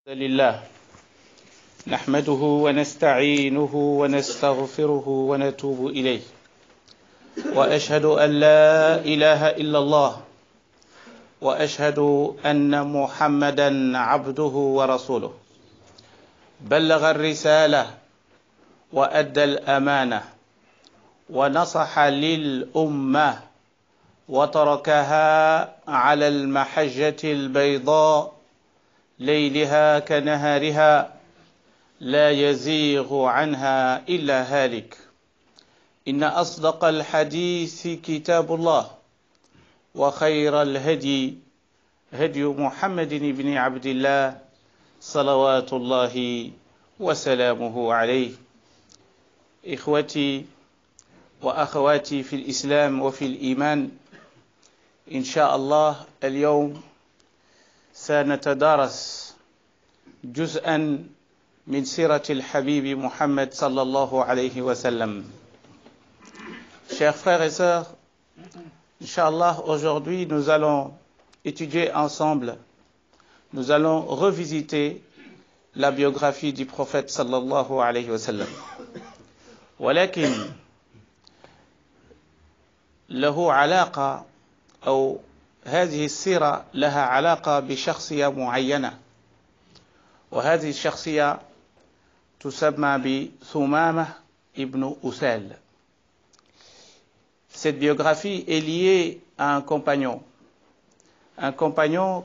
لله نحمده ونستعينه ونستغفره ونتوب إليه وأشهد أن لا إله إلا الله وأشهد أن محمدا عبده ورسوله بلغ الرسالة وأدى الأمانة ونصح للأمة وتركها على المحجة البيضاء ليلها كنهارها لا يزيغ عنها إلا هالك إن أصدق الحديث كتاب الله وخير الهدي هدي محمد بن عبد الله صلوات الله وسلامه عليه إخوتي وأخواتي في الإسلام وفي الإيمان إن شاء الله اليوم سنتدارس جزءا من سيرة الحبيب محمد صلى الله عليه وسلم. Chers frères et sœurs, Inch'Allah, aujourd'hui nous allons étudier ensemble, nous allons revisiter la biographie du prophète sallallahu alayhi wa sallam. ولكن له علاقة أو هذه السيرة لها علاقة بشخصية معينة وهذه الشخصية تسمى بثمامة ibn Usal. Cette biographie est liée à un compagnon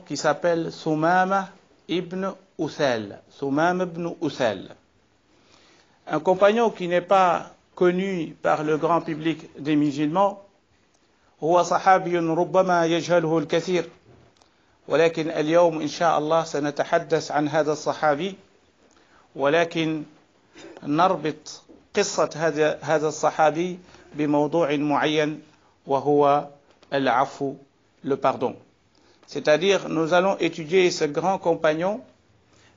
qui s'appelle Thumama ibn Usal. Thumama ibn Usal. Un compagnon qui n'est pas connu par le grand public des musulmans. هو صحابي ربما يجهله الكثير ولكن اليوم إن شاء الله سنتحدث عن هذا الصحابي ولكن نربط قصة هذا الصحابي بموضوع معين وهو العفو, le pardon. C'est-à-dire nous allons étudier ce grand compagnon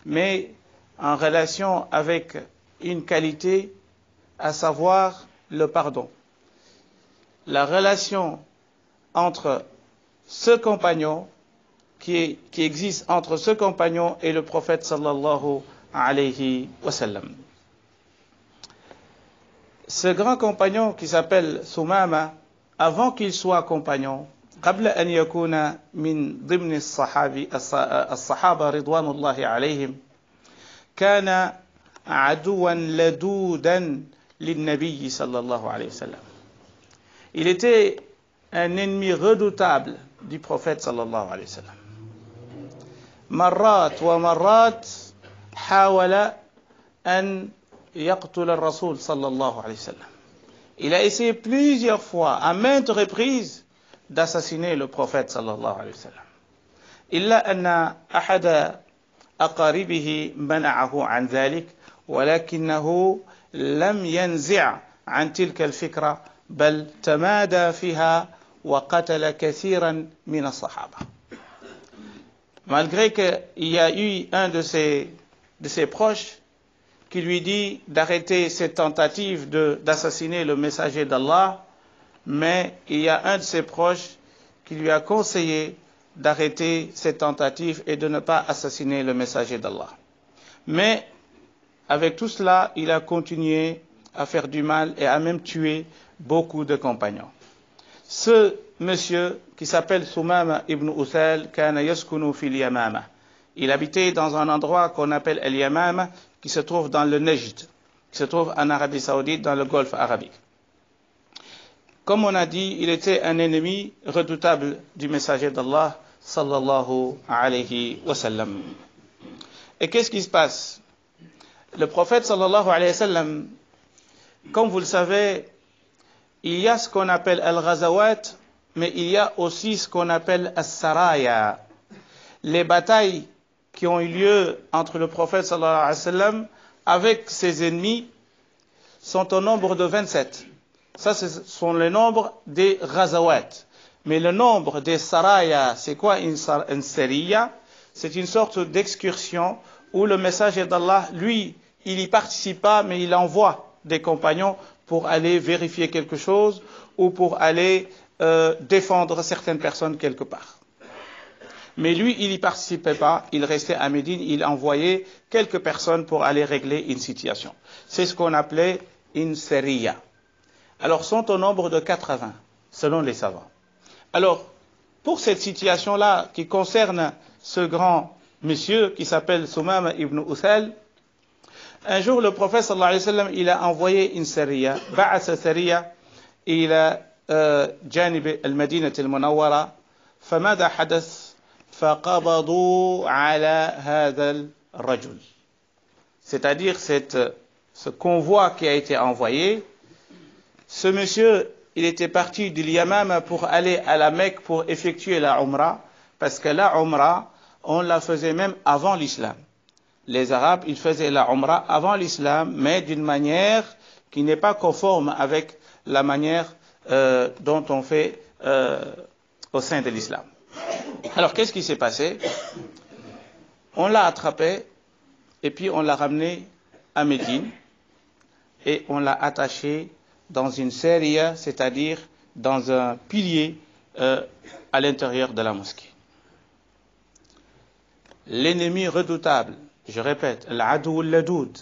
mais en relation avec une qualité, à savoir le pardon. La relation entre ce compagnon qui existe entre ce compagnon et le prophète sallallahu alayhi wa sallam. Ce grand compagnon qui s'appelle Thumama, avant qu'il soit compagnon, قبل أن يكون من ضمن الصحابة رضوان الله عليهم كان عدوا لدودا للنبي صلى الله عليه وسلم. Il était un ennemi redoutable du prophète sallallahu alayhi wa sallam. مرات ومرات حاول أن يقتل الرسول صلى الله عليه وسلم. Il a essayé plusieurs fois, à maintes reprises, d'assassiner le prophète صلى الله عليه وسلم. إلا أن أحد أقاربه منعه عن ذلك ولكنه لم ينزع عن تلك الفكرة بل تمادى فيها وقتل كثيرا من الصحابة. Malgré qu'il y a eu un de ses proches qui lui dit d'arrêter cette tentative d'assassiner le messager d'Allah, mais il y a un de ses proches qui lui a conseillé d'arrêter cette tentative et de ne pas assassiner le messager d'Allah. Mais avec tout cela, il a continué à faire du mal et a même tué beaucoup de compagnons. Ce monsieur qui s'appelle Thumama ibn Usal kana yaskunu fil Yamama. Il habitait dans un endroit qu'on appelle El Yamama qui se trouve dans le Najd, qui se trouve en Arabie Saoudite dans le Golfe arabique. Comme on a dit, il était un ennemi redoutable du messager d'Allah sallallahu alayhi wa sallam. Et qu'est-ce qui se passe? Le prophète sallallahu alayhi wa sallam, comme vous le savez, il y a ce qu'on appelle al-ghazawat, mais il y a aussi ce qu'on appelle as-saraya. Les batailles qui ont eu lieu entre le prophète sallallahu alayhi wa sallam avec ses ennemis sont au nombre de 27. Ça, ce sont les nombres des ghazawat. Mais le nombre des saraya, c'est quoi une sariya? C'est une sorte d'excursion où le messager d'Allah, lui, il n'y participe pas, mais il envoie des compagnons pour aller vérifier quelque chose ou pour aller défendre certaines personnes quelque part. Mais lui, il n'y participait pas, il restait à Médine, il envoyait quelques personnes pour aller régler une situation. C'est ce qu'on appelait une sériya. Alors, sont au nombre de 80, selon les savants. Alors, pour cette situation-là qui concerne ce grand monsieur qui s'appelle Sumama ibn Uthal, un jour le prophète sallallahu alayhi wa sallam, il a envoyé une sériya, ba'asa sériya, ila janib al-Madinah al-Munawwara, famada hadath, faqabadu ala hadha al-rajul. C'est-à-dire ce convoi qui a été envoyé, ce monsieur, il était parti du Yamama pour aller à la Mecque pour effectuer la Umrah, parce que la Umrah, on la faisait même avant l'islam. Les Arabes, ils faisaient la Umrah avant l'islam, mais d'une manière qui n'est pas conforme avec la manière dont on fait au sein de l'islam. Alors, qu'est-ce qui s'est passé? On l'a attrapé, et puis on l'a ramené à Médine, et on l'a attaché dans une sériya, c'est-à-dire dans un pilier à l'intérieur de la mosquée. L'ennemi redoutable, je répète, l'adou al-ladoud,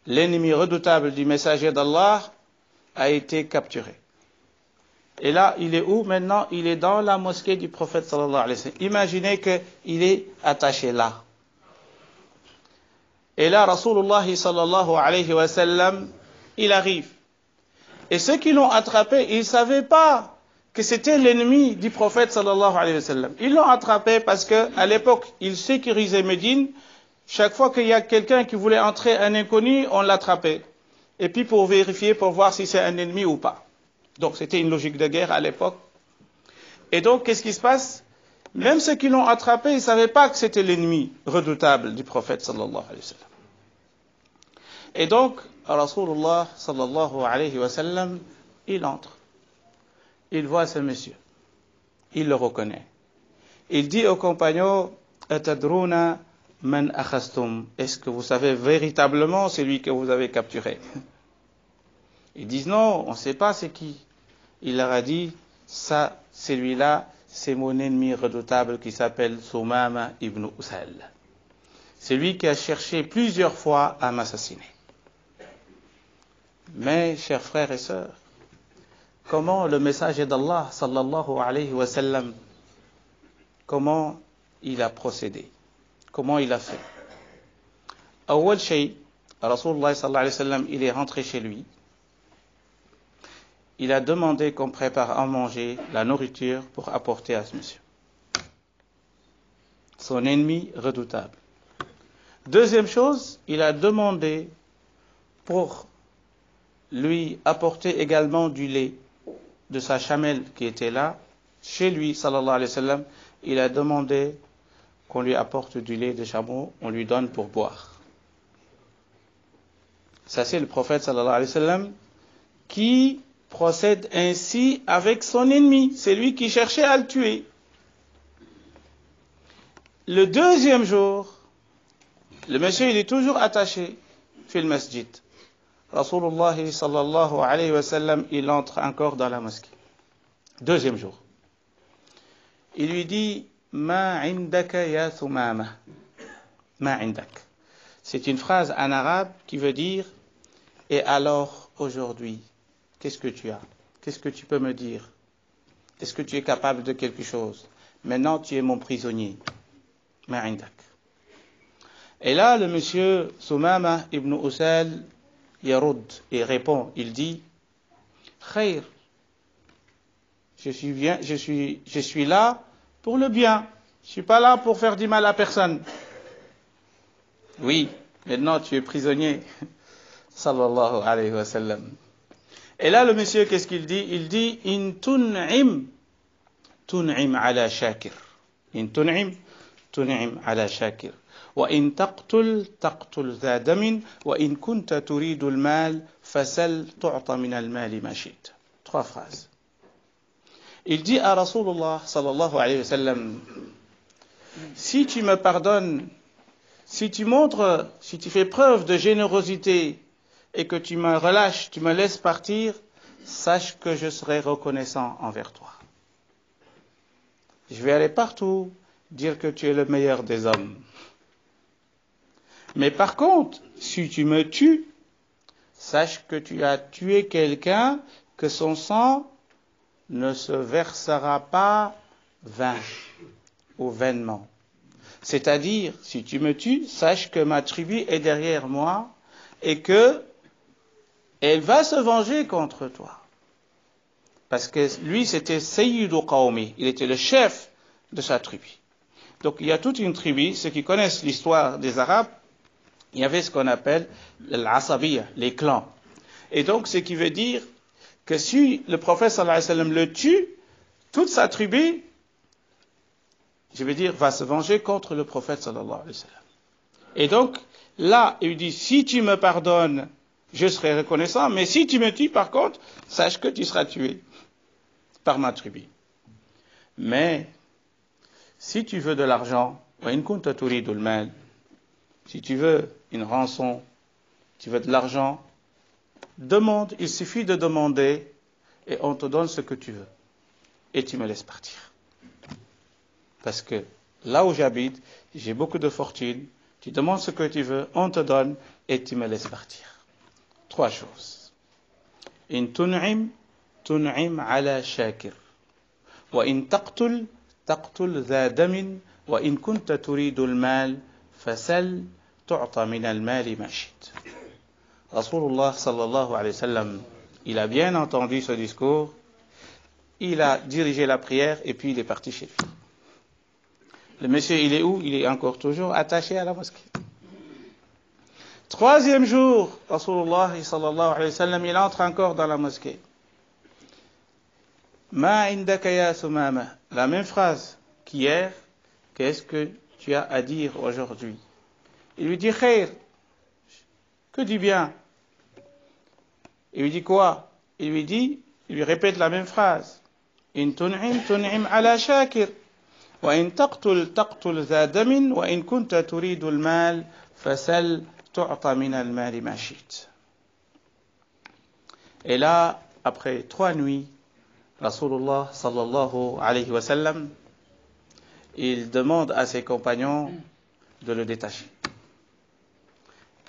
l'ennemi redoutable du messager d'Allah a été capturé. Et là, il est où maintenant? Il est dans la mosquée du prophète sallallahu alayhi wa sallam. Imaginez qu'il est attaché là. Et là, Rasulullah sallallahu alayhi wa sallam, il arrive. Et ceux qui l'ont attrapé, ils ne savaient pas que c'était l'ennemi du prophète sallallahu alayhi wa sallam. Ils l'ont attrapé parce qu'à l'époque, ils sécurisaient Médine. Chaque fois qu'il y a quelqu'un qui voulait entrer, un inconnu, on l'attrapait. Et puis pour vérifier, pour voir si c'est un ennemi ou pas. Donc c'était une logique de guerre à l'époque. Et donc, qu'est-ce qui se passe? Même ceux qui l'ont attrapé, ils ne savaient pas que c'était l'ennemi redoutable du prophète sallallahu alayhi wa sallam. Et donc, Rasulullah sallallahu alayhi wa sallam, il entre. Il voit ce monsieur. Il le reconnaît. Il dit aux compagnons, Atadruna man akhastum. Est-ce que vous savez véritablement celui que vous avez capturé? Ils disent non, on ne sait pas c'est qui. Il leur a dit, ça, celui-là, c'est mon ennemi redoutable qui s'appelle Sumama ibn Uthal. C'est lui qui a cherché plusieurs fois à m'assassiner. Mais, chers frères et sœurs, comment le messager d'Allah, sallallahu alayhi wa sallam, comment il a procédé? Comment il a fait? Awwal shay, Rasulullah sallallahu alayhi wa sallam, il est rentré chez lui. Il a demandé qu'on prépare à manger la nourriture pour apporter à ce monsieur. Son ennemi redoutable. Deuxième chose, il a demandé pour lui apporter également du lait de sa chamelle qui était là. Chez lui, sallallahu alayhi wa sallam, il a demandé qu'on lui apporte du lait de chameau, on lui donne pour boire. Ça, c'est le prophète, sallallahu alayhi wa sallam, qui procède ainsi avec son ennemi. C'est lui qui cherchait à le tuer. Le deuxième jour, le monsieur, il est toujours attaché fil masjid. Rasulullah sallallahu alayhi wa sallam, il entre encore dans la mosquée. Deuxième jour. Il lui dit, Ma indaka ya Sumama. Ma indak. C'est une phrase en arabe qui veut dire, et alors aujourd'hui, qu'est-ce que tu as? Qu'est-ce que tu peux me dire? Est-ce que tu es capable de quelque chose? Maintenant, tu es mon prisonnier. Ma indak. Et là, le monsieur Sumama ibn Uthal, Yarud, il répond, il dit, Khair, je suis là pour le bien. Je suis pas là pour faire du mal à personne. Oui, maintenant tu es prisonnier. Sallallahu alayhi wa sallam. Et là, le monsieur, qu'est-ce qu'il dit? Il dit, In tun'im ala shakir. In tun'im ala shakir. وإن تقتل ذا دم وإن كنت تريد المال فسل تعطى من المال ما شئت. Trois phrases. Il dit à Rasulullah sallallahu alayhi wa sallam, si tu me pardonnes, si tu fais preuve de générosité et que tu me relâches, tu me laisses partir, sache que je serai reconnaissant envers toi. Je vais aller partout dire que tu es le meilleur des hommes. Mais par contre, si tu me tues, sache que tu as tué quelqu'un, que son sang ne se versera pas vain ou vainement. C'est-à-dire, si tu me tues, sache que ma tribu est derrière moi et que elle va se venger contre toi. Parce que lui, c'était Sayyidu Qawmi, il était le chef de sa tribu. Donc il y a toute une tribu, ceux qui connaissent l'histoire des Arabes, il y avait ce qu'on appelle l'Asabiyya, les clans. Et donc ce qui veut dire que si le prophète sallallahu alayhi wa sallam le tue, toute sa tribu, je veux dire, va se venger contre le prophète sallallahu alayhi wa sallam. Et donc là, il dit, si tu me pardonnes, je serai reconnaissant, mais si tu me tues par contre, sache que tu seras tué par ma tribu. Mais si tu veux de l'argent, si tu veux une rançon, tu veux de l'argent, demande, il suffit de demander et on te donne ce que tu veux. Et tu me laisses partir. Parce que là où j'habite, j'ai beaucoup de fortune, tu demandes ce que tu veux, on te donne et tu me laisses partir. 3 choses. In tun'im ala shakir. Wa in taqtul dha damin. Wa in kunta turidu al-mal fasal tu'ta min al-mali ma shit. Rasulullah sallallahu alayhi wa sallam, il a bien entendu ce discours, il a dirigé la prière et puis il est parti chez lui. Le monsieur, il est où? Il est encore toujours attaché à la mosquée. 3e jour, Rasulullah sallallahu alayhi wa sallam, il entre encore dans la mosquée. Ma indaka ya Sumama. La même phrase qu'hier. Qu'est-ce que tu as à dire aujourd'hui? Il lui dit khair. Que du bien. Il lui dit quoi? Il lui répète la même phrase. In tun'im ala shakir. Wa in taqtul dha damin. Wa in kunta turidu al-mal fasal tu'ta min al-mali ma shit. Et là, après 3 nuits, Rasulullah sallallahu alayhi wa sallam, il demande à ses compagnons de le détacher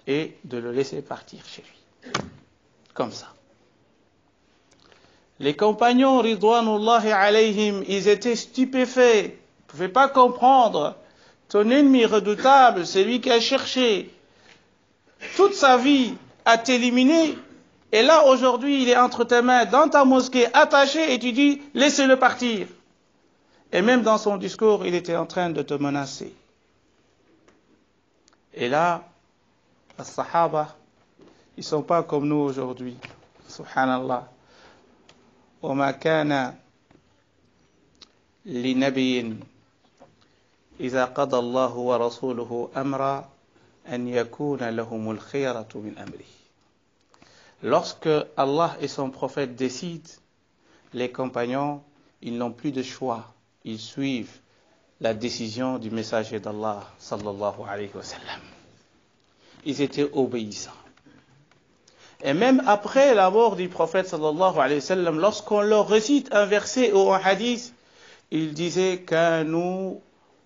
et de le laisser partir chez lui. Comme ça. Les compagnons, ridwanullahi alayhim, ils étaient stupéfaits. Ils ne pouvaient pas comprendre. Ton ennemi redoutable, c'est lui qui a cherché toute sa vie à t'éliminer. Et là, aujourd'hui, il est entre tes mains, dans ta mosquée, attaché, et tu dis, laissez-le partir. Et même dans son discours, il était en train de te menacer. Et là, les Sahaba, ils ne sont pas comme nous aujourd'hui. Subhanallah. وَمَا كَانَ لِنَبِيٍّ إِذَا قَضَى اللَّهُ وَرَسُولُهُ أَمْرًا أَنْ يَكُونَ لَهُمُ الْخِيَرَةُ مِنْ أَمْرِهِ. Lorsque Allah et son prophète décident, les compagnons, ils n'ont plus de choix. Ils suivent la décision du messager d'Allah, sallallahu alayhi wa sallam. Ils étaient obéissants. Et même après la mort du prophète, sallallahu alayhi wa sallam, lorsqu'on leur récite un verset ou un hadith, ils disaient « Kanu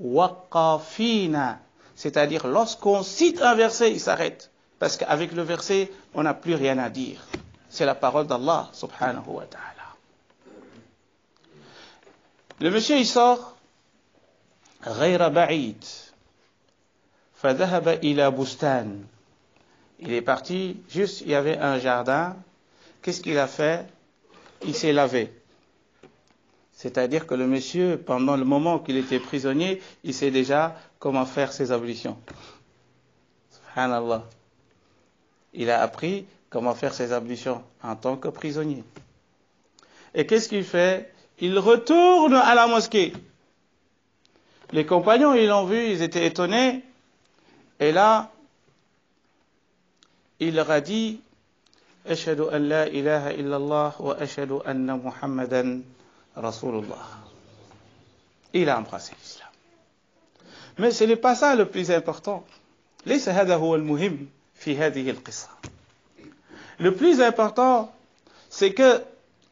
waqafina », c'est-à-dire lorsqu'on cite un verset, ils s'arrêtent. Parce qu'avec le verset, on n'a plus rien à dire. C'est la parole d'Allah, subhanahu wa ta'ala. Le monsieur, il sort, غير بعيد, فذهب إلى بستان. Il est parti, juste, il y avait un jardin. Qu'est-ce qu'il a fait? Il s'est lavé. C'est-à-dire que le monsieur, pendant le moment qu'il était prisonnier, il sait déjà comment faire ses ablutions. Subhanallah. Il a appris comment faire ses ablutions en tant que prisonnier. Et qu'est-ce qu'il fait? Il retourne à la mosquée. Les compagnons, ils l'ont vu, ils étaient étonnés. Et là, il leur a dit « Ashhadu an la ilaha illallah wa ashhadu anna Muhammadan Rasulullah ». Il a embrassé l'islam. Mais ce n'est pas ça le plus important. ليس هذا هو المهم في هذه القصة. Le plus important, c'est que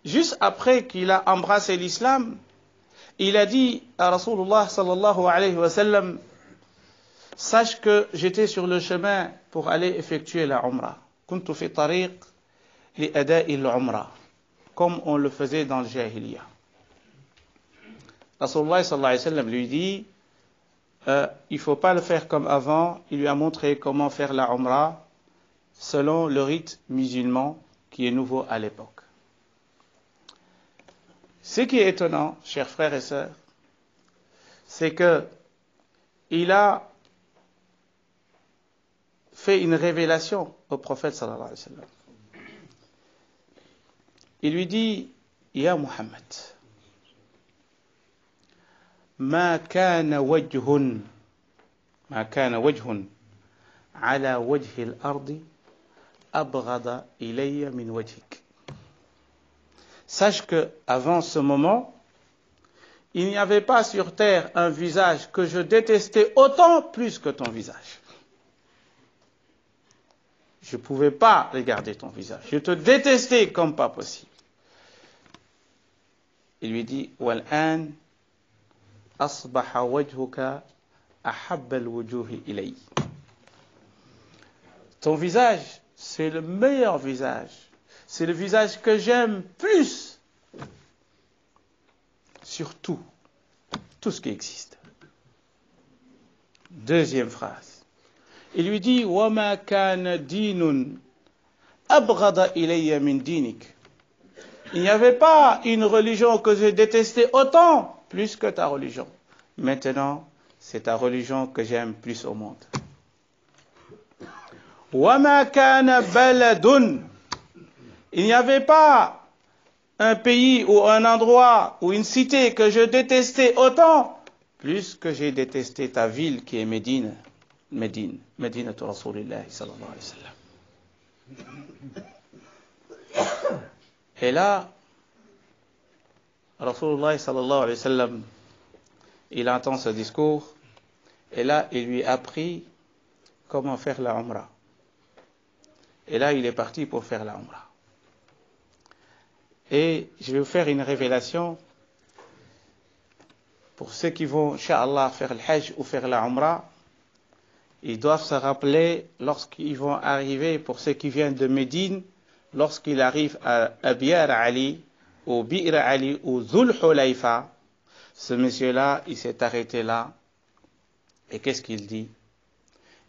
juste après qu'il a embrassé l'islam, il a dit à Rasulullah sallallahu alayhi wa sallam, sache que j'étais sur le chemin pour aller effectuer la Umrah. Kuntu fi tariq li ada'i al-Umrah, comme on le faisait dans le Jahiliya. Rasulullah sallallahu alayhi wa sallam lui dit, il ne faut pas le faire comme avant. Il lui a montré comment faire la Umrah selon le rite musulman qui est nouveau à l'époque. Ce qui est étonnant, chers frères et sœurs, c'est que il a fait une révélation au prophète sallallahu alayhi wa sallam. Il lui dit, Ya Muhammad, ما كان وجه على وجه الأرض أبغض إلي من وجهك. Sache que avant ce moment, il n'y avait pas sur terre un visage que je détestais autant plus que ton visage. Je ne pouvais pas regarder ton visage. Je te détestais comme pas possible. Il lui dit, وَالْآنَ أصبح وجهك أحب الوجوه إلي. Ton visage, c'est le meilleur visage. C'est le visage que j'aime plus sur tout ce qui existe. Deuxième phrase. Il lui dit, وَمَا كَانَ دِينٌ أَبْغَضَ إِلَيَّ مِنْ دِينِكَ. Il n'y avait pas une religion que je détestais autant plus que ta religion. Maintenant, c'est ta religion que j'aime plus au monde. وَمَا كَانَ بَلَدٌ. Il n'y avait pas un pays ou un endroit ou une cité que je détestais autant plus que j'ai détesté ta ville qui est Médine. Médinatu Rasulillah sallallahu alayhi wa sallam. Et là, Rasulullah sallallahu alayhi wa sallam, il entend ce discours, et là, il lui a appris comment faire la Umrah. Et là, il est parti pour faire la Umrah. Et je vais vous faire une révélation pour ceux qui vont, Inch'Allah, faire le Hajj ou faire la Umrah. Ils doivent se rappeler, lorsqu'ils vont arriver, pour ceux qui viennent de Médine, lorsqu'ils arrivent à Abiyar Ali, ou Bir Ali, ou Zul Hulayfa, ce monsieur-là, il s'est arrêté là. Et qu'est-ce qu'il dit?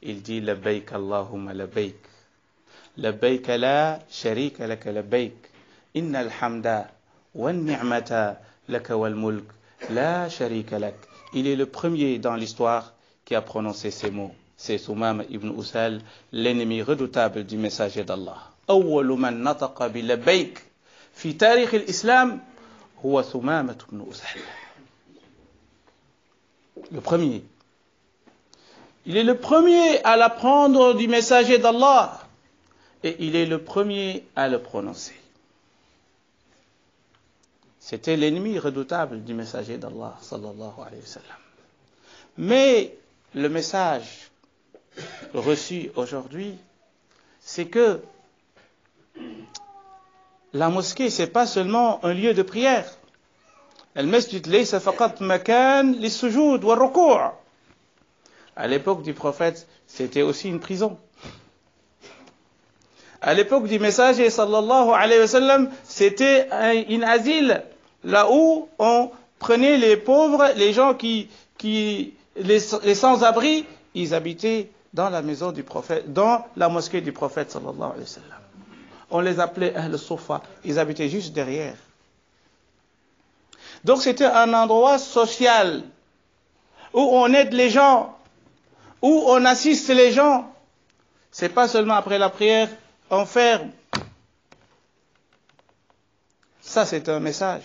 Il dit, Labbaik Allahumma labbaik. Labbaik la sharika laka labbaik. Inna al-hamda wa ni'mata laka wal mulk la sharika lak. Il est le premier dans l'histoire qui a prononcé ces mots. C'est Sumama ibn Usal, l'ennemi redoutable du messager d'Allah. Awwalu man nataqa bi labbaik fi tarikh al-islam huwa Sumama ibn Usal. Le premier. Il est le premier à l'apprendre du messager d'Allah et il est le premier à le prononcer. C'était l'ennemi redoutable du messager d'Allah sallallahu alayhi wa sallam. Mais le message reçu aujourd'hui, c'est que la mosquée, c'est pas seulement un lieu de prière. Al-masjid laysa faqat makan lis-sujud wal-ruku'. À l'époque du prophète, c'était aussi une prison. À l'époque du messager sallallahu alayhi wa sallam, c'était un asile, là où on prenait les pauvres, les gens les sans-abri, ils habitaient dans la maison du prophète, dans la mosquée du prophète sallallahu alayhi wa sallam. On les appelait Ahl al-Sufa, ils habitaient juste derrière. Donc c'était un endroit social, où on aide les gens, où on assiste les gens. C'est pas seulement après la prière, on ferme. Ça, c'est un message.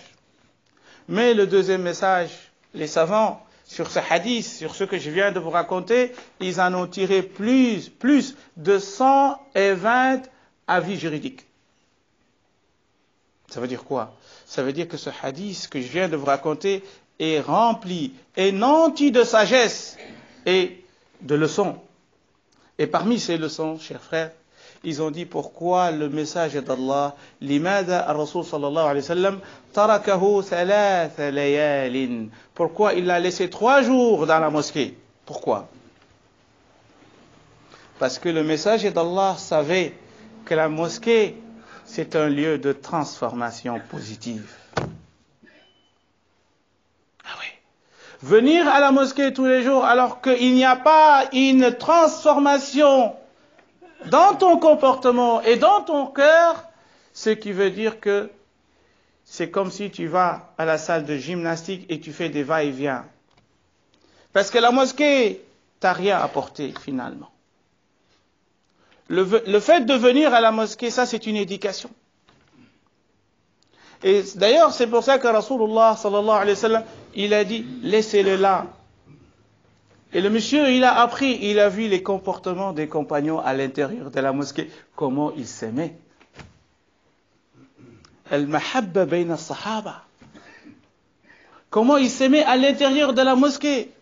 Mais le deuxième message, les savants, sur ce hadith, sur ce que je viens de vous raconter, ils en ont tiré plus de 120 avis juridiques. Ça veut dire quoi? Ça veut dire que ce hadith que je viens de vous raconter est rempli, est nanti de sagesse et de leçons. Et parmi ces leçons, chers frères, Ils ont dit pourquoi le message d'Allah, لماذا الرسول صلى الله عليه وسلم تركه 3 ليال. Pourquoi il l'a laissé 3 jours dans la mosquée? Pourquoi? Parce que le messager d'Allah savait que la mosquée, c'est un lieu de transformation positive. Ah oui. Venir à la mosquée tous les jours alors qu'il n'y a pas une transformation dans ton comportement et dans ton cœur, ce qui veut dire que c'est comme si tu vas à la salle de gymnastique et tu fais des va-et-vient. Parce que la mosquée t'a rien apporté finalement. Le fait de venir à la mosquée, ça c'est une éducation. Et d'ailleurs, c'est pour ça que Rasulullah sallallahu alayhi wa sallam, il a dit, laissez-le là. Et le monsieur, il a appris, il a vu les comportements des compagnons à l'intérieur de la mosquée, comment ils s'aimaient. Al-mahabba bayna as-sahaba. Comment ils s'aimaient à l'intérieur de la mosquée.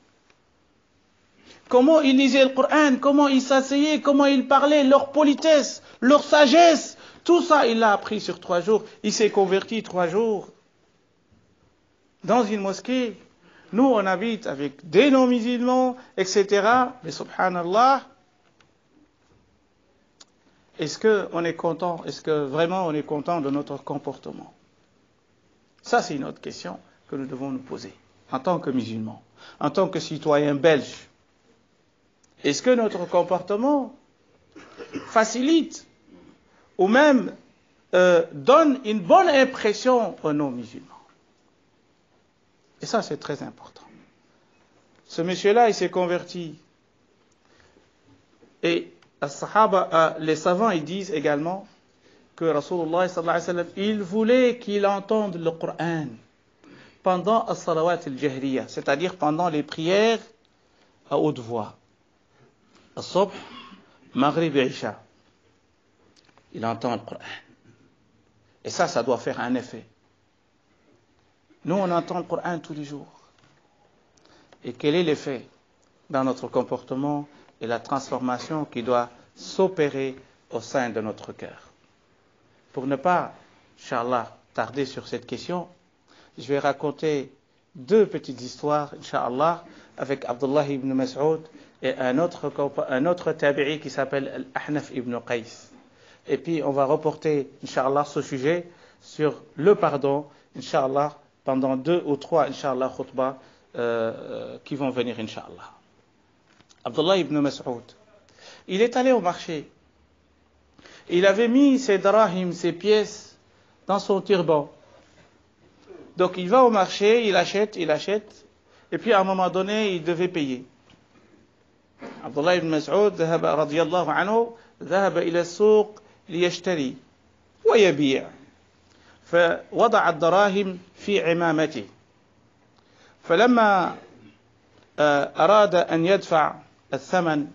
Comment ils lisaient le Coran, comment ils s'asseyaient, comment ils parlaient, leur politesse, leur sagesse. Tout ça, il l'a appris sur 3 jours. Il s'est converti 3 jours dans une mosquée. Nous, on habite avec des non-musulmans, etc. Mais subhanallah, est-ce qu'on est content? Est-ce que vraiment on est content de notre comportement? Ça, c'est une autre question que nous devons nous poser en tant que musulmans, en tant que citoyens belges. Est-ce que notre comportement facilite ou même donne une bonne impression aux non-musulmans? Et ça, c'est très important. Ce monsieur-là, il s'est converti. Et les savants, ils disent également que Rasulullah sallallahu alayhi wa sallam, il voulait qu'il entende le Coran pendant as-salawat al-jahriya, c'est-à-dire pendant les prières à haute voix. As-subh, Maghrib et Isha. Il entend le Coran. Et ça doit faire un effet. Nous, on entend le Coran tous les jours. Et quel est l'effet dans notre comportement et la transformation qui doit s'opérer au sein de notre cœur? Pour ne pas, Inch'Allah, tarder sur cette question, je vais raconter 2 petites histoires, Inch'Allah, avec Abdullah ibn Mas'ud et un autre tabi'i qui s'appelle Al-Ahnaf ibn Qais. Et puis, on va reporter, Inch'Allah, ce sujet sur le pardon, Inch'Allah, pendant 2 ou 3, Inch'Allah, khutbah qui vont venir, Inch'Allah. Abdullah ibn Mas'ud, il est allé au marché. Il avait mis ses darahim, ses pièces, dans son turban. Donc il va au marché, il achète, et puis à un moment donné, il devait payer. Abdullah ibn Mas'ud, رضي الله عنه, ذهب إلى السوق ليشتري ويبيع. فوضع الدراهم في عمامته. فلما أراد أن يدفع الثمن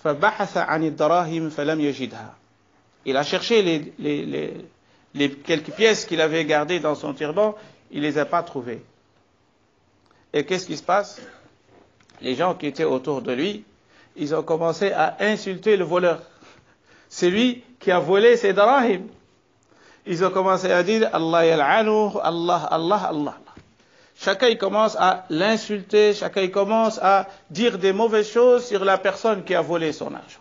فبحث عن الدراهم فلم يجدها. Il a cherché les quelques pièces qu'il avait gardées dans son turban, il les a pas trouvées. Et qu'est-ce qui se passe? Les gens qui étaient autour de lui, ils ont commencé à insulter le voleur. C'est lui qui a volé ses darahim. Ils ont commencé à dire Allah yal'anu, Allah, Allah, Allah. Chacun il commence à l'insulter, chacun il commence à dire des mauvaises choses sur la personne qui a volé son argent.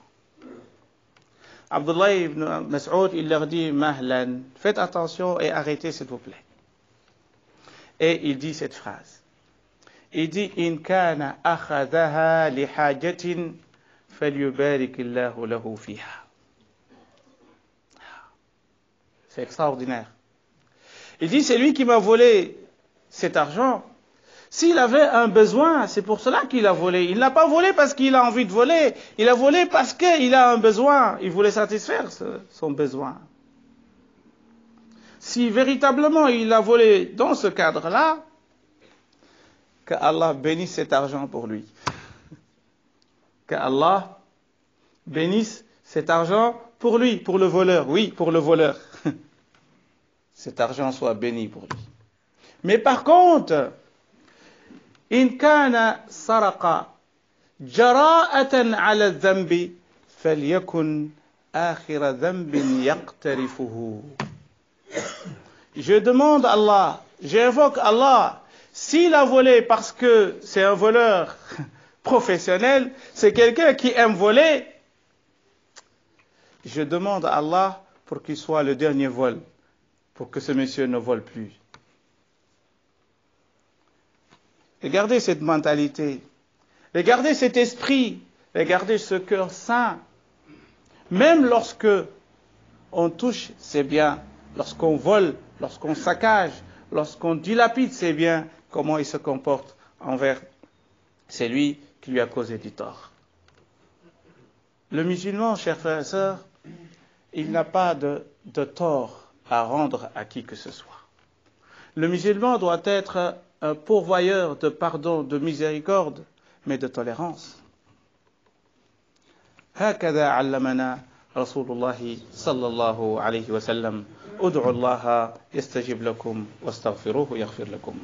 Abdullah ibn Mas'ud, il leur dit Mahlan, faites attention et arrêtez s'il vous plaît. Et il dit cette phrase. Il dit In kana akhadaha li hajatin falyubarikillahu lahu fiha. C'est extraordinaire. Il dit c'est lui qui m'a volé cet argent. S'il avait un besoin, c'est pour cela qu'il a volé. Il n'a pas volé parce qu'il a envie de voler. Il a volé parce qu'il a un besoin. Il voulait satisfaire son besoin. Si véritablement il a volé dans ce cadre-là, que Allah bénisse cet argent pour lui. Que Allah bénisse cet argent pour lui, pour le voleur. Oui, pour le voleur. Cet argent soit béni pour lui. Mais par contre, إن كان سرق جراءة على الذنب فليكن آخر ذنب يقترفه. Je demande à Allah, j'invoque Allah, s'il a volé parce que c'est un voleur professionnel, c'est quelqu'un qui aime voler, je demande à Allah pour qu'il soit le dernier vol, pour que ce monsieur ne vole plus. Regardez cette mentalité, regardez cet esprit, regardez ce cœur saint. Même lorsque on touche ses biens, lorsqu'on vole, lorsqu'on saccage, lorsqu'on dilapide ses biens, comment il se comporte envers celui qui lui a causé du tort. Le musulman, chers frères et sœurs, il n'a pas de tort à rendre à qui que ce soit. Le musulman doit être un pourvoyeur de pardon, de miséricorde, mais de tolérance. هكذا علمنا رسول الله صلى الله عليه وسلم ادعوا الله يستجب لكم واستغفروه يغفر لكم